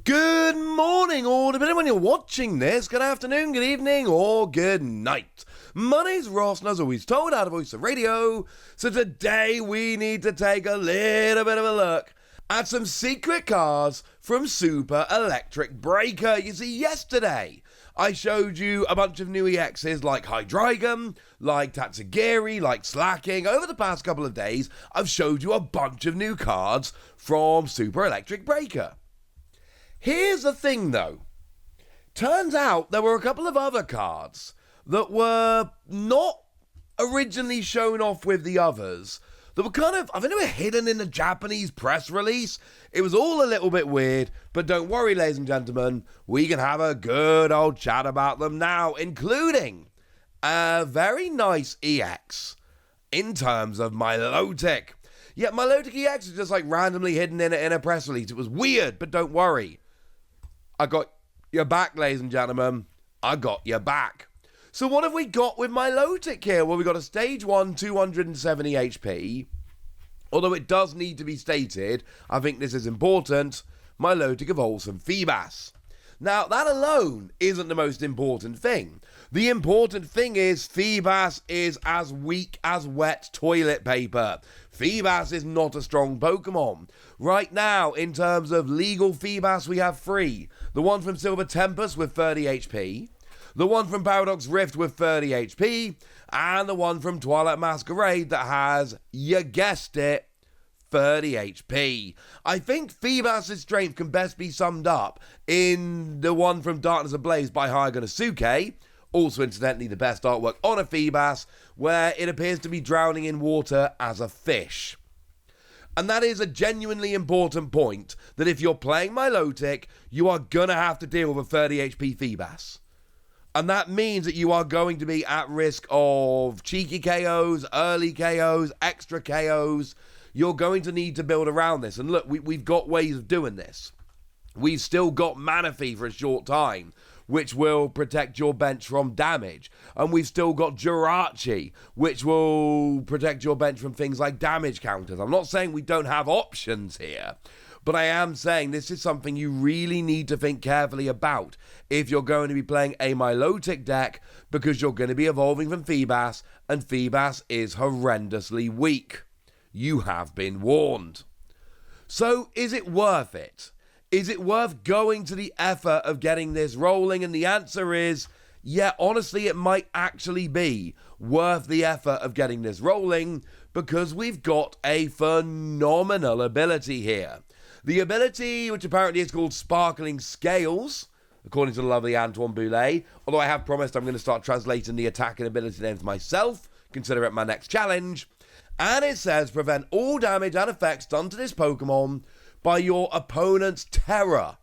Good morning, or depending on when you're watching this, good afternoon, good evening, or good night. My name's Ross, and as always told, out of Voice of Radio, so today we need to take a little bit of a look at some secret cards from Super Electric Breaker. You see, yesterday I showed you a bunch of new EXs like Hydreigon, like Tatsugiri, like Slacking. Over the past couple of days, I've showed you a bunch of new cards from Super Electric Breaker. Here's the thing, though. Turns out there were a couple of other cards that were not originally shown off with the others, that were I think they were hidden in the Japanese press release. It was all a little bit weird, but don't worry, ladies and gentlemen, we can have a good old chat about them now, including a very nice EX in terms of Milotic. Yeah, Milotic EX is just like randomly hidden in a press release. It was weird, but don't worry. I got your back, ladies and gentlemen. I got your back. So what have we got with Milotic here? Well, we got a stage 1, 270 HP. Although it does need to be stated, I think this is important, Milotic evolves from Feebas. Now, that alone isn't the most important thing. The important thing is Feebas is as weak as wet toilet paper. Feebas is not a strong Pokemon. Right now, in terms of legal Feebas, we have 3. The one from Silver Tempest with 30 HP, the one from Paradox Rift with 30 HP, and the one from Twilight Masquerade that has, you guessed it, 30 HP. I think Feebas' strength can best be summed up in the one from Darkness Ablaze by Hyaganosuke, also incidentally the best artwork on a Feebas, where it appears to be drowning in water as a fish. And that is a genuinely important point, that if you're playing Milotic, you are going to have to deal with a 30 HP Feebas. And that means that you are going to be at risk of cheeky KOs, early KOs, extra KOs. You're going to need to build around this. And look, we've got ways of doing this. We've still got Manaphy for a short time, which will protect your bench from damage. And we've still got Jirachi, which will protect your bench from things like damage counters. I'm not saying we don't have options here, but I am saying this is something you really need to think carefully about if you're going to be playing a Milotic deck, because you're going to be evolving from Feebas, and Feebas is horrendously weak. You have been warned. So is it worth it? Is it worth going to the effort of getting this rolling? And the answer is, yeah, honestly, it might actually be worth the effort of getting this rolling, because we've got a phenomenal ability here. The ability, which apparently is called Sparkling Scales, according to the lovely Antoine Boulet, although I have promised I'm going to start translating the attack and ability names myself, consider it my next challenge. And it says, prevent all damage and effects done to this Pokemon by your opponent's Tera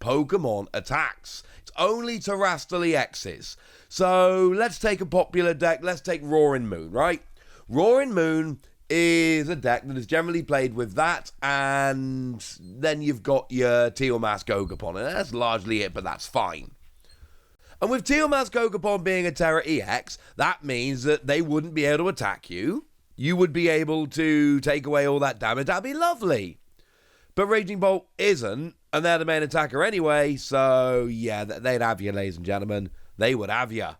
Pokemon attacks. It's only Terrestrial EXs. So let's take a popular deck. Let's take Roaring Moon, right? Roaring Moon is a deck that is generally played with that, and then you've got your Teal Mask Gogapon, and that's largely it, but that's fine. And with Teal Mask Gogapon being a Tera EX, that means that they wouldn't be able to attack you. You would be able to take away all that damage. That'd be lovely. But Raging Bolt isn't, and they're the main attacker anyway, so yeah, they'd have you, ladies and gentlemen. They would have you.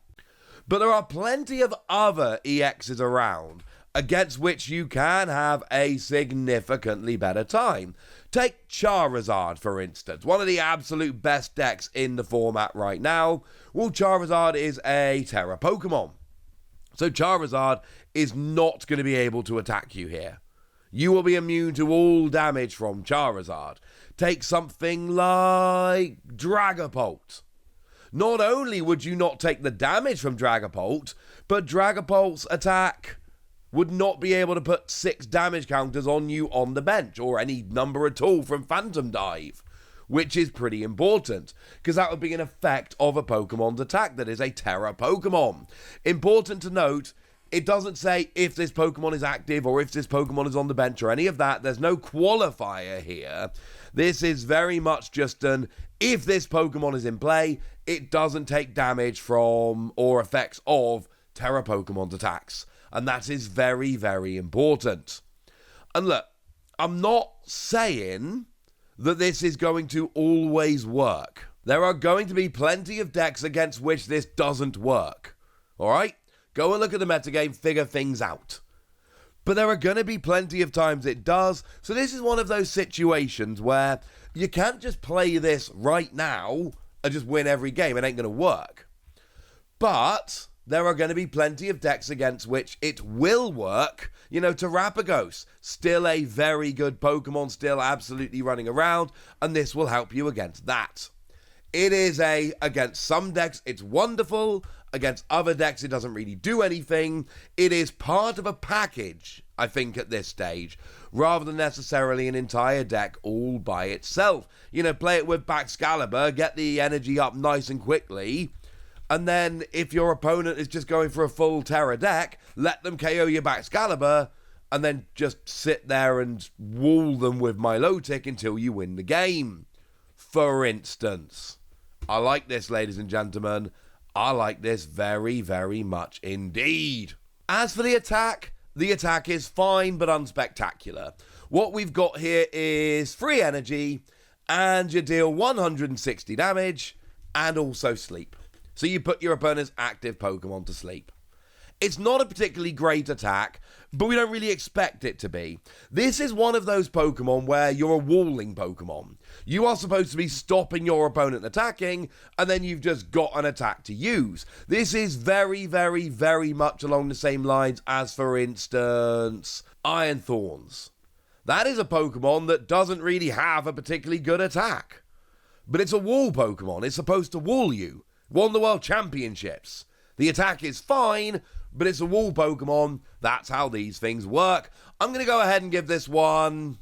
But there are plenty of other EXs around against which you can have a significantly better time. Take Charizard, for instance, one of the absolute best decks in the format right now. Well, Charizard is a Tera Pokemon. So Charizard is not going to be able to attack you here. You will be immune to all damage from Charizard. Take something like Dragapult. Not only would you not take the damage from Dragapult, but Dragapult's attack would not be able to put 6 damage counters on you on the bench, or any number at all from Phantom Dive, which is pretty important, because that would be an effect of a Pokemon's attack that is a Tera Pokemon. Important to note, it doesn't say if this Pokemon is active or if this Pokemon is on the bench or any of that. There's no qualifier here. This is very much just an, if this Pokemon is in play, it doesn't take damage from or effects of Tera Pokemon's attacks. And that is very, very important. And look, I'm not saying that this is going to always work. There are going to be plenty of decks against which this doesn't work. Alright? Go and look at the metagame, figure things out. But there are going to be plenty of times it does, so this is one of those situations where you can't just play this right now and just win every game. It ain't going to work. But there are going to be plenty of decks against which it will work. You know, Terapagos, still a very good Pokemon, still absolutely running around, and this will help you against that. It is against some decks, it's wonderful. Against other decks, it doesn't really do anything. It is part of a package, I think, at this stage, rather than necessarily an entire deck all by itself. You know, play it with Baxcalibur, get the energy up nice and quickly, and then if your opponent is just going for a full Tera deck, let them KO your Baxcalibur, and then just sit there and wall them with Milotic until you win the game. For instance. I like this, ladies and gentlemen. I like this very, very much indeed. As for the attack is fine but unspectacular. What we've got here is free energy, and you deal 160 damage, and also sleep. So you put your opponent's active Pokemon to sleep. It's not a particularly great attack, but we don't really expect it to be. This is one of those Pokemon where you're a walling Pokemon. You are supposed to be stopping your opponent attacking, and then you've just got an attack to use. This is very, very, very much along the same lines as, for instance, Iron Thorns. That is a Pokemon that doesn't really have a particularly good attack. But it's a wall Pokemon. It's supposed to wall you. Won the World Championships. The attack is fine, but it's a wall Pokemon. That's how these things work. I'm going to go ahead and give this one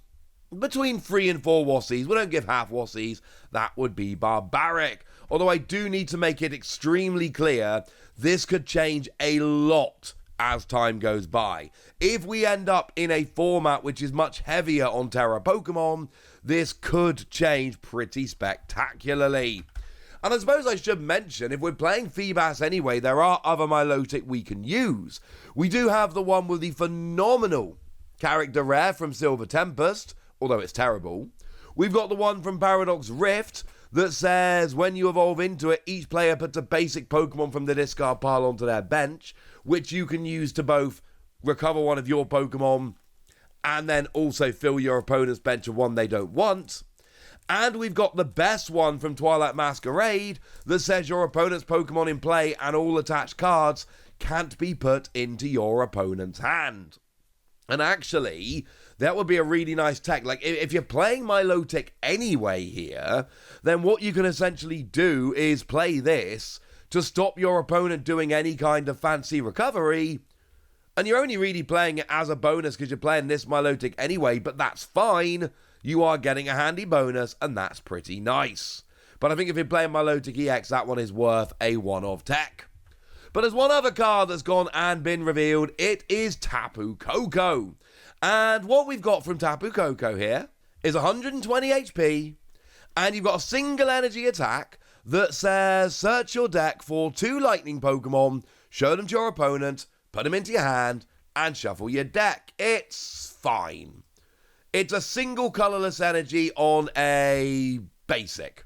between 3 and 4 Wassies. We don't give half Wassies. That would be barbaric. Although I do need to make it extremely clear, this could change a lot as time goes by. If we end up in a format which is much heavier on Tera Pokemon, this could change pretty spectacularly. And I suppose I should mention, if we're playing Feebas anyway, there are other Milotic we can use. We do have the one with the phenomenal character rare from Silver Tempest, although it's terrible. We've got the one from Paradox Rift that says when you evolve into it, each player puts a basic Pokemon from the discard pile onto their bench, which you can use to both recover one of your Pokemon and then also fill your opponent's bench of one they don't want. And we've got the best one from Twilight Masquerade that says your opponent's Pokemon in play and all attached cards can't be put into your opponent's hand. And actually, that would be a really nice tech. Like, if you're playing Milotic anyway here, then what you can essentially do is play this to stop your opponent doing any kind of fancy recovery. And you're only really playing it as a bonus because you're playing this Milotic anyway, but that's fine. You are getting a handy bonus, and that's pretty nice. But I think if you're playing Milotic EX, that one is worth a one-off tech. But there's one other card that's gone and been revealed. It is Tapu Koko. And what we've got from Tapu Koko here is 120 HP, and you've got a single energy attack that says search your deck for 2 lightning Pokemon, show them to your opponent, put them into your hand, and shuffle your deck. It's fine. It's a single colorless energy on a basic,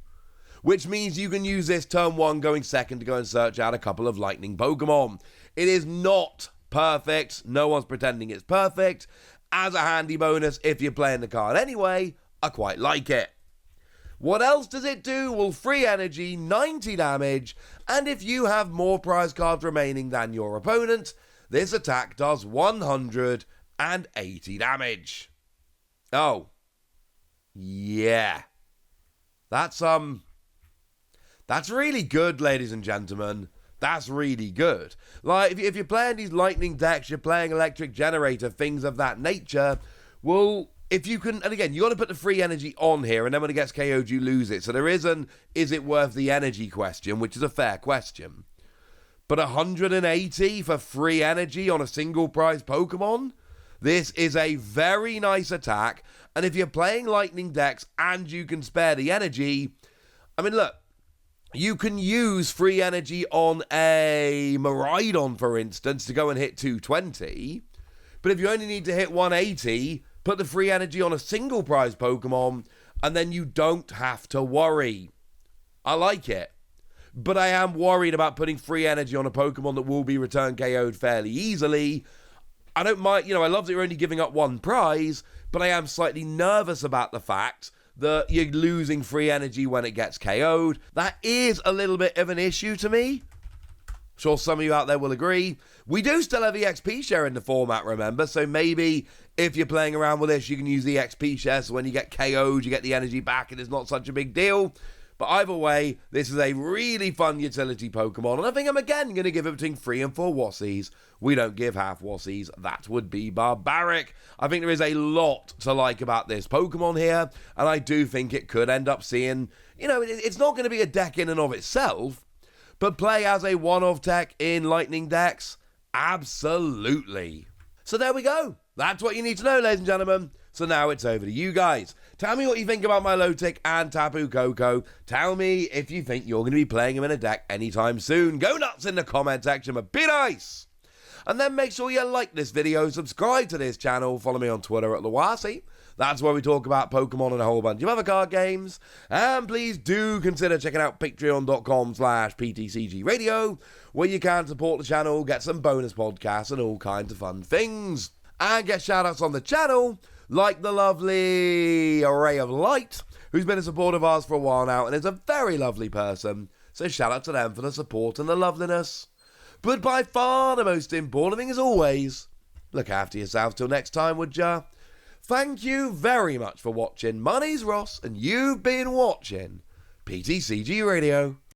which means you can use this turn 1 going second to go and search out a couple of lightning Pokemon. It is not perfect. No one's pretending it's perfect. As a handy bonus, if you're playing the card anyway, I quite like it. What else does it do? Well, free energy, 90 damage, and if you have more prize cards remaining than your opponent, this attack does 180 damage. Oh, yeah. That's really good, ladies and gentlemen. That's really good. Like, if you're playing these lightning decks, you're playing electric generator, things of that nature, well, if you can, and again, you got to put the free energy on here, and then when it gets KO'd, you lose it. So there is an, is it worth the energy question, which is a fair question. But 180 for free energy on a single prize Pokemon? This is a very nice attack, and if you're playing lightning decks and you can spare the energy, I mean, look, you can use free energy on a Miraidon, for instance, to go and hit 220, but if you only need to hit 180, put the free energy on a single prize Pokemon, and then you don't have to worry. I like it. But I am worried about putting free energy on a Pokemon that will be return KO'd fairly easily. I don't mind, I love that you're only giving up one prize, but I am slightly nervous about the fact that you're losing free energy when it gets KO'd. That is a little bit of an issue to me. Sure some of you out there will agree. We do still have the XP share in the format, remember? So maybe if you're playing around with this, you can use the XP share, so when you get KO'd, you get the energy back and it's not such a big deal. But either way, this is a really fun utility Pokemon, and I think I'm again going to give it between 3 and 4 Wassies. We don't give half Wassies. That would be barbaric. I think there is a lot to like about this Pokemon here, and I do think it could end up seeing, it's not going to be a deck in and of itself, but play as a one-of tech in Lightning decks, absolutely. So there we go. That's what you need to know, ladies and gentlemen. So now it's over to you guys. Tell me what you think about Milotic and Tapu Koko. Tell me if you think you're going to be playing them in a deck anytime soon. Go nuts in the comment section, but be nice. And then make sure you like this video, subscribe to this channel, follow me on Twitter at @LeWasi. That's where we talk about Pokemon and a whole bunch of other card games. And please do consider checking out patreon.com/PTCG Radio, where you can support the channel, get some bonus podcasts and all kinds of fun things. And get shoutouts on the channel, like the lovely Ray of Light, who's been a supporter of ours for a while now and is a very lovely person. So shout out to them for the support and the loveliness. But by far the most important thing, as always, look after yourself till next time, would ya? Thank you very much for watching. My name's Ross, and you've been watching PTCG Radio.